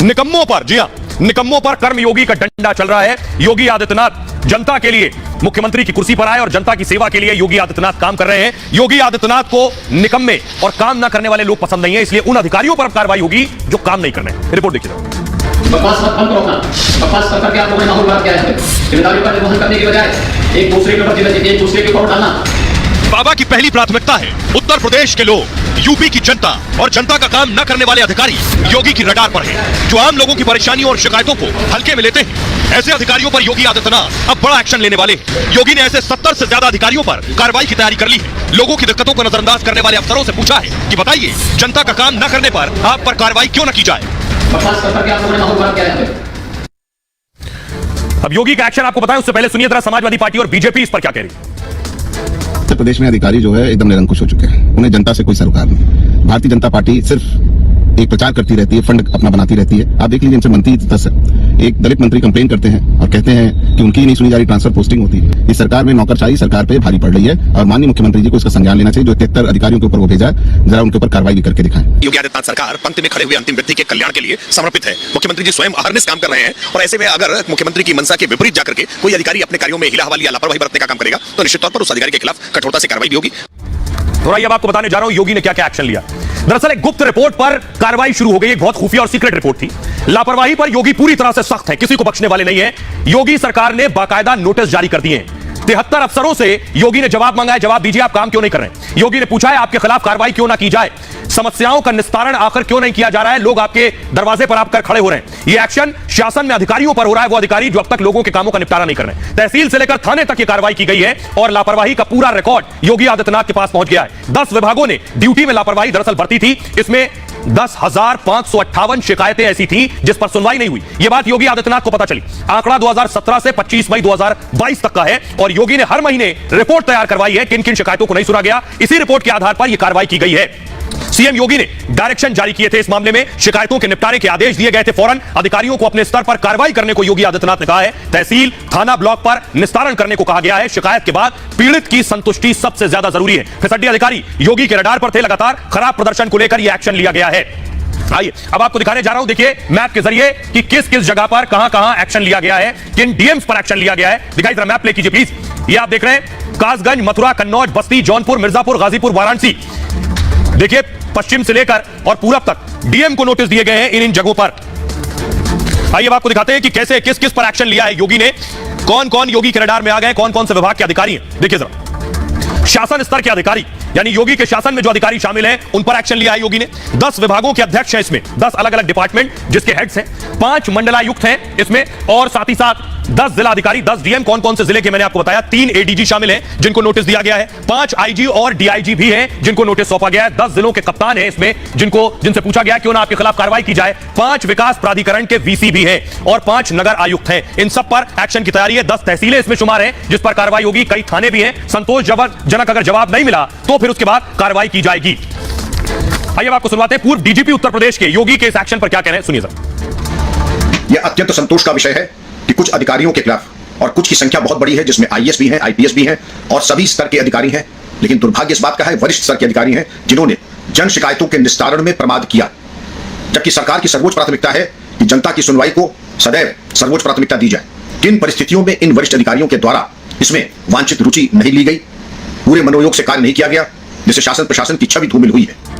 निकम्मों पर, जी हां, निकम्मों पर कर्मयोगी का डंडा चल रहा है। योगी आदित्यनाथ जनता के लिए मुख्यमंत्री की कुर्सी पर आए और जनता की सेवा के लिए योगी आदित्यनाथ काम कर रहे हैं। योगी आदित्यनाथ को निकम्मे और काम ना करने वाले लोग पसंद नहीं है, इसलिए उन अधिकारियों पर अब कार्रवाई होगी जो काम नहीं कर रहे हैं। रिपोर्ट देखिए। बकवास मत करो ना, बकवास करके आप लोगों ने माहौल खराब किया है। जिम्मेदारियों का निर्वहन करने की बजाय एक दूसरे के ऊपर डालना। बाबा की पहली प्राथमिकता है उत्तर प्रदेश के लोग, यूपी की जनता और जनता का काम न करने वाले अधिकारी योगी की रडार पर हैं, जो आम लोगों की परेशानियों और शिकायतों को हल्के में लेते हैं। ऐसे अधिकारियों पर योगी आदित्यनाथ अब बड़ा एक्शन लेने वाले हैं। योगी ने ऐसे 70 से ज्यादा अधिकारियों पर कार्रवाई की तैयारी कर ली है। लोगों की दिक्कतों को नजरअंदाज करने वाले अफसरों से पूछा है कि बताइए, जनता का काम न करने पर आप पर कार्रवाई क्यों न की जाए। बकवास करके आप लोगों ने माहौल खराब किया है। अब योगी का एक्शन आपको बताएं, उससे पहले सुनिए जरा समाजवादी पार्टी और बीजेपी इस पर क्या कह रही है। उत्तर प्रदेश में अधिकारी जो है एकदम निरंकुश हो चुके हैं। उन्हें जनता से कोई सरोकार नहीं। भारतीय जनता पार्टी सिर्फ एक प्रचार करती रहती है, फंड अपना बनाती रहती है। आप देख लीजिए, इनसे मंत्री दस है। एक दलित मंत्री कंप्लेन करते हैं और कहते हैं कि उनकी नहीं सुनी जा रही, ट्रांसफर पोस्टिंग होती है। इस सरकार में नौकरशाही सरकार पे भारी पड़ रही है और माननीय मुख्यमंत्री जी को इसका संज्ञान लेना चाहिए। जो 73 अधिकारियों के ऊपर वो भेजा है, जरा उनके ऊपर कार्रवाई भी करके दिखाएं। योगी आदित्यनाथ सरकार पंक्ति में खड़े हुए अंतिम व्यक्ति के कल्याण के लिए समर्पित है। मुख्यमंत्री जी स्वयं अहरनिश काम कर रहे हैं और ऐसे में अगर मुख्यमंत्री की मंशा के विपरीत जाकर के कोई अधिकारी अपने कार्यों में हिला-हवाली या लापरवाही बरतने का काम करेगा तो निश्चित तौर पर उस अधिकारी के खिलाफ कठोरता से कार्रवाई भी होगी। थोड़ा ये अब आपको बताने जा रहा हूं योगी ने क्या क्या एक्शन लिया। दरअसल एक गुप्त रिपोर्ट पर कार्रवाई शुरू हो गई। एक बहुत खुफिया और सीक्रेट रिपोर्ट थी। लापरवाही पर योगी पूरी तरह से सख्त है, किसी को बख्शने वाले नहीं है। योगी सरकार ने बाकायदा नोटिस जारी कर दिए हैं। 73 अफसरों से योगी ने जवाब मांगा है, जवाब दीजिए, आप काम क्यों नहीं कर रहे हैं। योगी ने पूछा है आपके खिलाफ कार्रवाई क्यों ना की जाए, समस्याओं का निस्तारण आखिर क्यों नहीं किया जा रहा है, लोग आपके दरवाजे पर आकर खड़े हो रहे हैं। यह एक्शन शासन में अधिकारियों पर हो रहा है, वो अधिकारी जो अब तक लोगों के कामों का निपटारा नहीं कर रहे हैं। तहसील से लेकर थाने तक यह कार्रवाई की गई है और लापरवाही का पूरा रिकॉर्ड योगी आदित्यनाथ के पास पहुंच गया है। 10 विभागों ने ड्यूटी में लापरवाही दरअसल बरती थी। इसमें 10,558 शिकायतें ऐसी थी जिस पर सुनवाई नहीं हुई। यह बात योगी आदित्यनाथ को पता चली। आंकड़ा 2017 से 25 मई 2022 तक का है और योगी ने हर महीने रिपोर्ट तैयार करवाई है किन किन शिकायतों को नहीं सुना गया। इसी रिपोर्ट के आधार पर यह कार्रवाई की गई है। सीएम योगी ने डायरेक्शन जारी किए थे इस मामले में, शिकायतों के निपटारे के आदेश दिए गए थे। फौरन अधिकारियों को अपने स्तर पर कार्रवाई करने को योगी आदित्यनाथ ने कहा है। तहसील, थाना, ब्लॉक पर निस्तारण करने को कहा गया है। शिकायत के बाद पीड़ित की संतुष्टि सबसे ज्यादा जरूरी है। फिसड्डी अधिकारी योगी के रडार पर थे। लगातार खराब प्रदर्शन को लेकर यह एक्शन लिया गया है। आइए अब आपको दिखाने जा रहा हूं, देखिए मैप के जरिए कि किस किस जगह पर कहां एक्शन लिया गया है, किन डीएम्स पर एक्शन लिया गया है। दिखाइए जरा मैप प्ले कीजिए प्लीज। ये आप देख रहे हैं कासगंज, मथुरा, कन्नौज, बस्ती, जौनपुर, मिर्जापुर, गाजीपुर, वाराणसी। देखिए पश्चिम से लेकर और पूरब तक डीएम को नोटिस दिए गए हैं इन जगहों पर। आइए अब आपको दिखाते हैं कि कैसे किस किस पर एक्शन लिया है योगी ने, कौन कौन योगी के रडार में आ गए, कौन कौन से विभाग के अधिकारी हैं। देखिए जरा, शासन स्तर के अधिकारी यानी योगी के शासन में जो अधिकारी शामिल हैं उन पर एक्शन लिया है योगी ने। 10 विभागों के अध्यक्ष हैं इसमें, 10 अलग अलग डिपार्टमेंट जिसके हेड्स हैं, 5 मंडलायुक्त हैं इसमें और साथ ही साथ 10 जिला अधिकारी, 10 डीएम। कौन कौन से जिले के मैंने आपको बताया, 3 एडीजी शामिल हैं जिनको नोटिस दिया गया है, 5 आईजी और डीआईजी भी हैं जिनको नोटिस सौंपा गया है, 10 जिलों के कप्तान हैं इसमें जिनसे पूछा गया क्यों ना आपके खिलाफ कार्रवाई की जाए, 5 विकास प्राधिकरण के वीसी भी हैं और 5 नगर आयुक्त हैं। इन सब पर एक्शन की तैयारी है। 10 तहसीलें इसमें शुमार हैं जिस पर कार्रवाई होगी। कई थाने भी हैं। संतोषजनक अगर जवाब नहीं मिला तो फिर उसके बाद कार्रवाई की जाएगी। आइए आपको सुनवाते हैं पूर्व डीजीपी उत्तर प्रदेश के योगी के इस एक्शन पर क्या कह रहे हैं, सुनिए सर। यह अत्यंत संतोष का विषय है कि कुछ अधिकारियों के खिलाफ, और कुछ की संख्या बहुत बड़ी है जिसमें आईएएस भी हैं, आईपीएस भी हैं और सभी स्तर के अधिकारी हैं, लेकिन दुर्भाग्य इस बात का है वरिष्ठ स्तर के अधिकारी हैं जिन्होंने जन शिकायतों के निस्तारण में प्रमाद किया, जबकि सरकार की सर्वोच्च प्राथमिकता है कि जनता की सुनवाई को सदैव सर्वोच्च प्राथमिकता दी जाए। किन परिस्थितियों में इन वरिष्ठ अधिकारियों के द्वारा इसमें वांछित रुचि नहीं ली गई, पूरे मनोयोग से कार्य नहीं किया गया, जिससे शासन प्रशासन की छवि धूमिल हुई है।